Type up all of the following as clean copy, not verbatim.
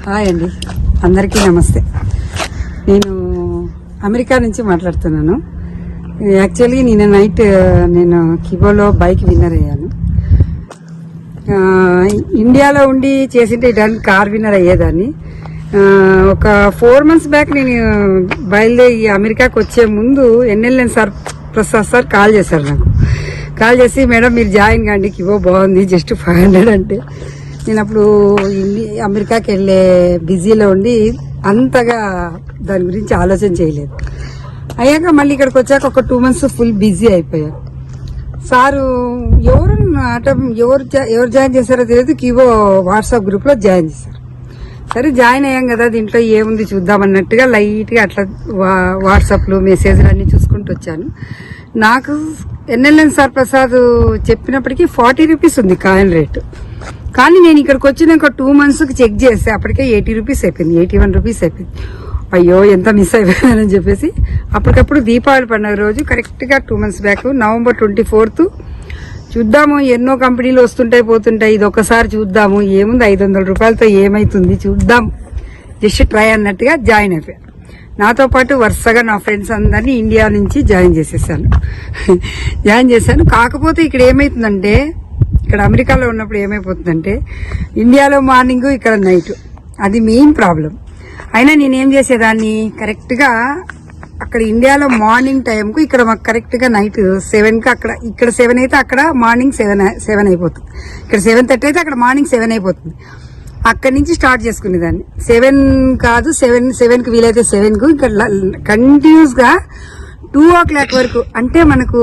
Hi అండి, అందరికీ నమస్తే. నేను అమెరికా నుంచి మాట్లాడుతున్నాను. యాక్చువల్లీ నిన్న నైట్ నేను కిబోలో బైక్ విన్నర్ అయ్యాను. ఇండియాలో ఉండి చేసింటే ఇలాంటి కార్ విన్నర్ అయ్యేదాన్ని. ఒక 4 months బ్యాక్ నేను బయలుదేరి అమెరికాకి వచ్చే ముందు NLN sir Prasad sir call చేశారు. నాకు కాల్ చేసి, మేడం మీరు జాయిన్ కాండి, కిబో బాగుంది, జస్ట్ 500 అంటే. నేను అప్పుడు అమెరికాకి వెళ్ళే బిజీలో ఉండి అంతగా దాని గురించి ఆలోచన చేయలేదు. అయ్యాక మళ్ళీ ఇక్కడికి వచ్చాక ఒక 2 months ఫుల్ బిజీ అయిపోయాను. సారు ఎవరు జాయిన్ చేశారో తెలియదు, కిబో వాట్సాప్ గ్రూప్ లో జాయిన్ చేశారు. సరే జాయిన్ అయ్యాం కదా, దీంట్లో ఏముంది చూద్దాం అన్నట్టుగా లైట్ గా అట్లా వాట్సాప్లు మెసేజ్లు అన్ని చూసుకుంటూ వచ్చాను. నాకు ఎన్ఎల్ఎన్ సార్ ప్రసాద్ చెప్పినప్పటికీ 40 రూపీస్ ఉంది కాయిన్ రేటు. కానీ నేను ఇక్కడికి వచ్చినాక 2 months కి చెక్ చేస్తే అప్పటికే 80 రూపీస్ అయిపోయింది, 81 రూపీస్ అయిపోయింది. అయ్యో ఎంత మిస్ అయిపోయానని చెప్పేసి అప్పటికప్పుడు దీపావళి పండుగ రోజు కరెక్ట్ గా 2 months బ్యాక్ November 24th చూద్దాము, ఎన్నో కంపెనీలు వస్తుంటాయి పోతుంటాయి, ఇది ఒకసారి చూద్దాము, ఏముంది 500 రూపాయలతో ఏమైతుంది చూద్దాం, జస్ట్ ట్రై అన్నట్టుగా జాయిన్ అయిపోయాను. నాతో పాటు వరుసగా నా ఫ్రెండ్స్ అందరినీ ఇండియా నుంచి జాయిన్ చేశాను. కాకపోతే ఇక్కడ ఏమైతుందంటే, ఇక్కడ అమెరికాలో ఉన్నప్పుడు ఏమైపోతుందంటే ఇండియాలో మార్నింగ్ ఇక్కడ నైట్, అది మెయిన్ ప్రాబ్లం. అయినా నేనేం చేసేదాన్ని, కరెక్ట్ గా అక్కడ ఇండియాలో మార్నింగ్ టైంకు ఇక్కడ మాకు కరెక్ట్ గా నైట్ 7 కి, అక్కడ ఇక్కడ 7 అయితే అక్కడ మార్నింగ్ 7 అయిపోతుంది. ఇక్కడ 7:30 అయితే అక్కడ మార్నింగ్ 7 అయిపోతుంది. అక్కడి నుంచి స్టార్ట్ చేసుకునేదాన్ని. 7 కాదు, 7 కి వీలైతే 7 కు ఇక్కడ కంటిన్యూస్ గా 2 o'clock వరకు, అంటే మనకు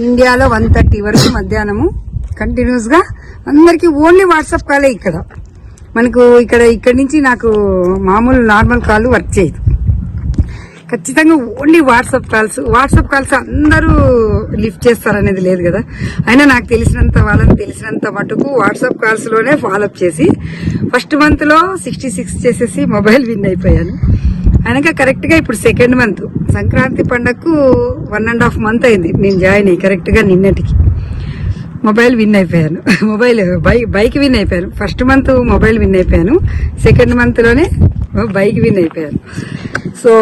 ఇండియాలో 1:30 వరకు మధ్యాహ్నము కంటిన్యూస్ గా అందరికి ఓన్లీ వాట్సాప్ కాలే. ఇక్కడ మనకు ఇక్కడి నుంచి నాకు మామూలు నార్మల్ కాల్ వర్క్ చేయదు, ఖచ్చితంగా ఓన్లీ వాట్సాప్ కాల్స్ అందరూ లిఫ్ట్ చేస్తారనేది లేదు కదా. అయినా నాకు వాళ్ళని తెలిసినంత మటుకు వాట్సాప్ కాల్స్ లోనే ఫాలోఅప్ చేసి ఫస్ట్ మంత్ లో 66 చేసేసి మొబైల్ విన్ అయిపోయాను. అయినాక కరెక్ట్ గా ఇప్పుడు 2nd month సంక్రాంతి పండగకు 1.5 month అయింది నేను జాయిన్ అయ్యి. కరెక్ట్ గా నిన్నటికి మొబైల్ విన్ అయిపోయాను, బైక్ విన్ అయిపోయాను. ఫస్ట్ మంత్ మొబైల్ విన్ అయిపోయాను, 2nd month లోనే బైక్ విన్ అయిపోయాను. సో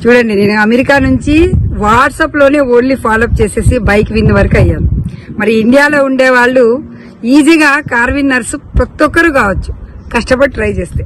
చూడండి, నేను అమెరికా నుంచి వాట్సాప్ లోనే ఓన్లీ ఫాలోఅప్ చేసేసి బైక్ విన్ వరకు అయ్యాను. మరి ఇండియాలో ఉండే వాళ్ళు ఈజీగా కార్ విన్నర్స్ ప్రతి ఒక్కరు కావచ్చు, కష్టపడి ట్రై చేస్తే.